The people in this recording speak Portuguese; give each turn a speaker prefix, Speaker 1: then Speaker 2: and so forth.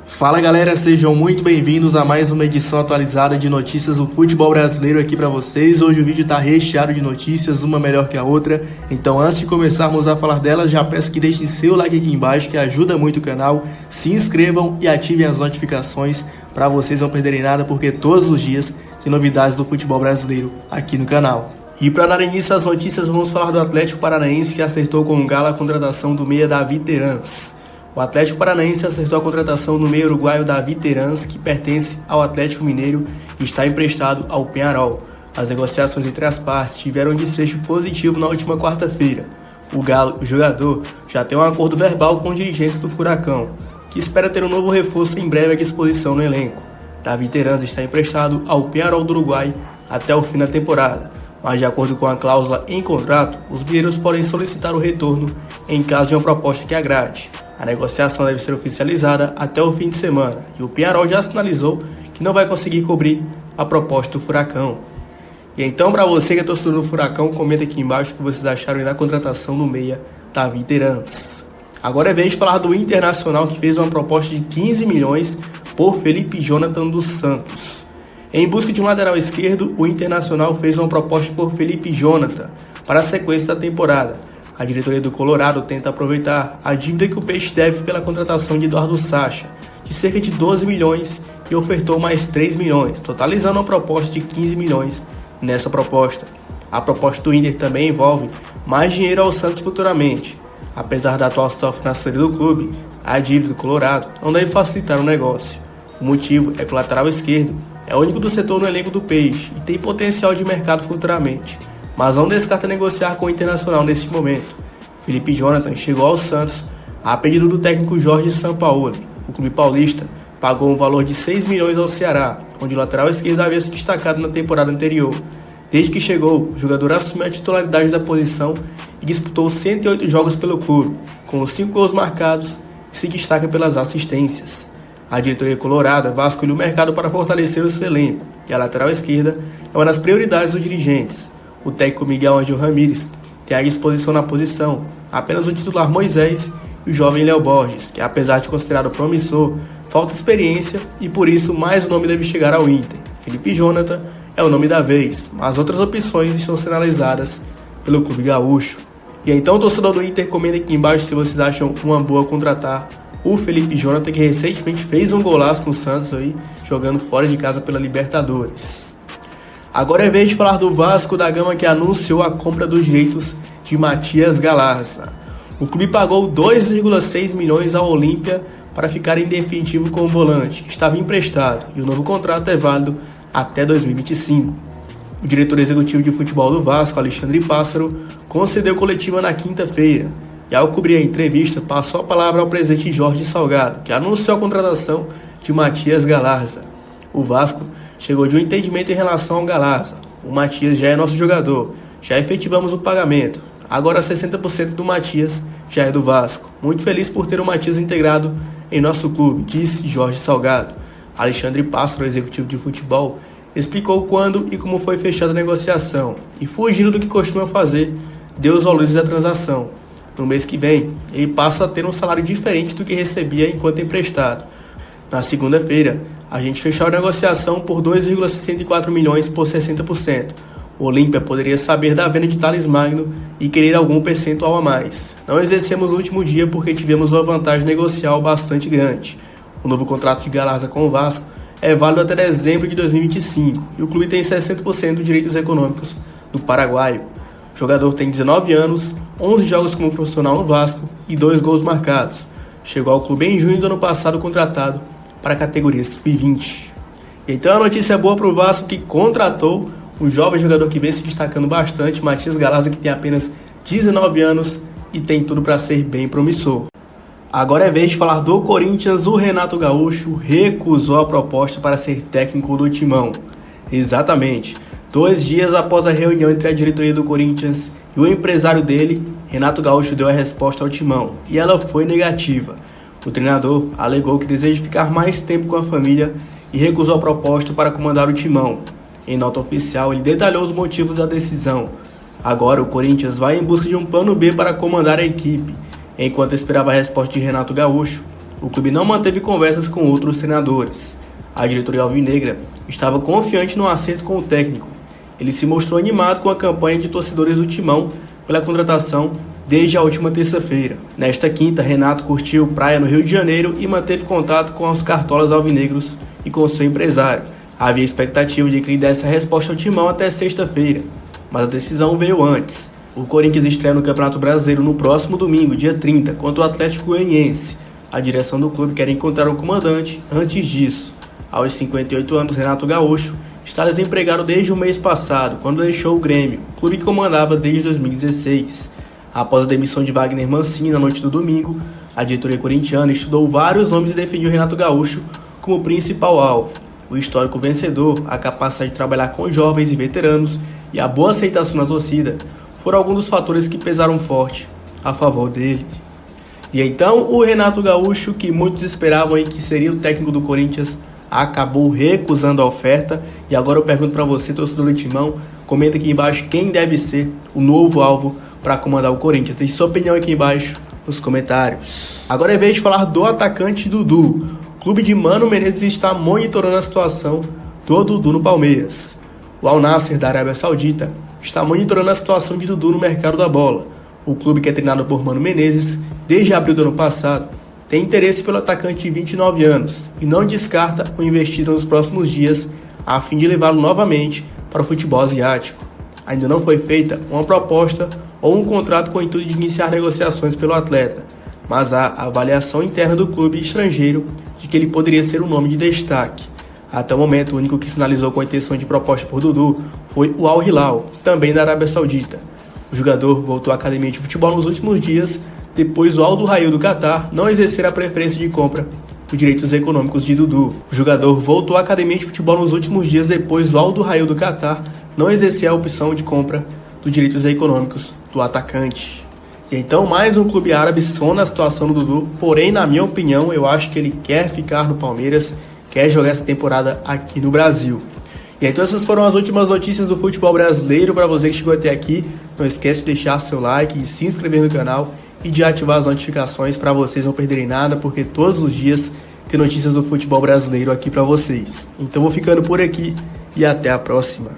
Speaker 1: Fala galera, sejam muito bem-vindos a mais uma edição atualizada de notícias do futebol brasileiro aqui para vocês. Hoje o vídeo está recheado de notícias, uma melhor que a outra. Então antes de começarmos a falar delas, já peço que deixem seu like aqui embaixo, que ajuda muito o canal. Se inscrevam e ativem as notificações para vocês não perderem nada, porque todos os dias tem novidades do futebol brasileiro aqui no canal. E para dar início às notícias, vamos falar do Atlético Paranaense, que acertou com o Galo a contratação do meia Davi Terans. O Atlético Paranaense acertou a contratação do meio uruguaio Davi Terans, que pertence ao Atlético Mineiro e está emprestado ao Peñarol. As negociações entre as partes tiveram um desfecho positivo na última quarta-feira. O jogador já tem um acordo verbal com os dirigentes do Furacão, que espera ter um novo reforço em breve à disposição no elenco. Davi Terans está emprestado ao Peñarol do Uruguai até o fim da temporada, mas de acordo com a cláusula em contrato, os mineiros podem solicitar o retorno em caso de uma proposta que agrade. A negociação deve ser oficializada até o fim de semana e o Peñarol já sinalizou que não vai conseguir cobrir a proposta do Furacão. E então, para você que é torcedor do Furacão, comenta aqui embaixo o que vocês acharam da contratação do meia Davi Terans. Agora é vez de falar do Internacional, que fez uma proposta de 15 milhões por Felipe Jonathan dos Santos. Em busca de um lateral esquerdo, o Internacional fez uma proposta por Felipe Jonathan para a sequência da temporada. A diretoria do Colorado tenta aproveitar a dívida que o Peixe deve pela contratação de Eduardo Sacha, de cerca de 12 milhões, e ofertou mais 3 milhões, totalizando uma proposta de 15 milhões nessa proposta. A proposta do Inter também envolve mais dinheiro ao Santos futuramente. Apesar da atual situação financeira do clube, a dívida do Colorado não deve facilitar o negócio. O motivo é que o lateral esquerdo é o único do setor no elenco do Peixe e tem potencial de mercado futuramente, mas não descarta negociar com o Internacional neste momento. Felipe Jonathan chegou ao Santos a pedido do técnico Jorge Sampaoli. O clube paulista pagou um valor de 6 milhões ao Ceará, onde o lateral esquerdo havia se destacado na temporada anterior. Desde que chegou, o jogador assumiu a titularidade da posição e disputou 108 jogos pelo clube, com 5 gols marcados, e se destaca pelas assistências. A diretoria colorada vasculhou o mercado para fortalecer o seu elenco, e a lateral esquerda é uma das prioridades dos dirigentes. O técnico Miguel Ángel Ramírez tem à disposição na posição apenas o titular Moisés e o jovem Léo Borges, que apesar de considerado promissor, falta experiência e por isso mais um nome deve chegar ao Inter. Felipe Jonathan é o nome da vez, mas outras opções estão sendo analisadas pelo clube gaúcho. E então, torcedor do Inter, comenta aqui embaixo se vocês acham uma boa contratar o Felipe Jonathan, que recentemente fez um golaço no Santos aí, jogando fora de casa pela Libertadores. Agora é vez de falar do Vasco da Gama, que anunciou a compra dos direitos de Matias Galarza. O clube pagou 2,6 milhões ao Olímpia para ficar em definitivo com o volante, que estava emprestado, e o novo contrato é válido até 2025. O diretor executivo de futebol do Vasco, Alexandre Pássaro, concedeu coletiva na quinta-feira, e ao cobrir a entrevista, passou a palavra ao presidente Jorge Salgado, que anunciou a contratação de Matias Galarza. O Vasco chegou de um entendimento em relação ao Galarza. O Matias já é nosso jogador, já efetivamos o pagamento. Agora 60% do Matias já é do Vasco. Muito feliz por ter o Matias integrado em nosso clube, disse Jorge Salgado. Alexandre Pássaro, executivo de futebol, explicou quando e como foi fechada a negociação e, fugindo do que costuma fazer, deu os valores da transação. No mês que vem, ele passa a ter um salário diferente do que recebia enquanto emprestado. Na segunda-feira, a gente fechou a negociação por 2,64 milhões por 60%. O Olímpia poderia saber da venda de Thales Magno e querer algum percentual a mais. Não exercemos no último dia porque tivemos uma vantagem negocial bastante grande. O novo contrato de Galarza com o Vasco é válido até dezembro de 2025 e o clube tem 60% dos direitos econômicos do paraguaio. O jogador tem 19 anos, 11 jogos como profissional no Vasco e 2 gols marcados. Chegou ao clube em junho do ano passado contratado para a categoria sub-20. Então a notícia boa para o Vasco, que contratou um jovem jogador que vem se destacando bastante, Matias Galarza, que tem apenas 19 anos e tem tudo para ser bem promissor. Agora é vez de falar do Corinthians. O Renato Gaúcho recusou a proposta para ser técnico do Timão. Exatamente. 2 dias após a reunião entre a diretoria do Corinthians e o empresário dele, Renato Gaúcho deu a resposta ao Timão, e ela foi negativa. O treinador alegou que deseja ficar mais tempo com a família e recusou a proposta para comandar o Timão. Em nota oficial, ele detalhou os motivos da decisão. Agora o Corinthians vai em busca de um plano B para comandar a equipe. Enquanto esperava a resposta de Renato Gaúcho, o clube não manteve conversas com outros treinadores. A diretoria alvinegra estava confiante no acerto com o técnico. Ele se mostrou animado com a campanha de torcedores do Timão pela contratação desde a última terça-feira. Nesta quinta, Renato curtiu praia no Rio de Janeiro e manteve contato com os cartolas alvinegros e com seu empresário. Havia expectativa de que ele desse a resposta ao Timão até sexta-feira, mas a decisão veio antes. O Corinthians estreia no Campeonato Brasileiro no próximo domingo, dia 30, contra o Atlético Goianiense. A direção do clube quer encontrar o comandante antes disso. Aos 58 anos, Renato Gaúcho está desempregado desde o mês passado, quando deixou o Grêmio, clube que comandava desde 2016. Após a demissão de Wagner Mancini na noite do domingo, a diretoria corintiana estudou vários nomes e definiu Renato Gaúcho como principal alvo. O histórico vencedor, a capacidade de trabalhar com jovens e veteranos e a boa aceitação na torcida foram alguns dos fatores que pesaram forte a favor dele. E então o Renato Gaúcho, que muitos esperavam que seria o técnico do Corinthians, acabou recusando a oferta. E agora eu pergunto para você, torcedor do Timão, comenta aqui embaixo quem deve ser o novo alvo para comandar o Corinthians. Deixe sua opinião aqui embaixo nos comentários. Agora é vez de falar do atacante Dudu. O clube de Mano Menezes está monitorando a situação do Dudu no Palmeiras. O Al Nassr da Arábia Saudita está monitorando a situação de Dudu no mercado da bola. O clube, que é treinado por Mano Menezes desde abril do ano passado, tem interesse pelo atacante de 29 anos e não descarta o investido nos próximos dias a fim de levá-lo novamente para o futebol asiático. Ainda não foi feita uma proposta ou um contrato com o intuito de iniciar negociações pelo atleta, mas há avaliação interna do clube estrangeiro de que ele poderia ser um nome de destaque. Até o momento, o único que sinalizou com a intenção de proposta por Dudu foi o Al Hilal, também da Arábia Saudita. O jogador voltou à academia de futebol nos últimos dias, depois do Al Duhail do Catar não exercer a preferência de compra dos direitos econômicos de Dudu. O jogador voltou à academia de futebol nos últimos dias, depois do Al Duhail do Catar não exercer a opção de compra dos direitos econômicos do atacante. E então mais um clube árabe sona a situação do Dudu, porém, na minha opinião, eu acho que ele quer ficar no Palmeiras, quer jogar essa temporada aqui no Brasil. E então essas foram as últimas notícias do futebol brasileiro. Para você que chegou até aqui, não esquece de deixar seu like e se inscrever no canal e de ativar as notificações para vocês não perderem nada, porque todos os dias tem notícias do futebol brasileiro aqui para vocês. Então vou ficando por aqui e até a próxima.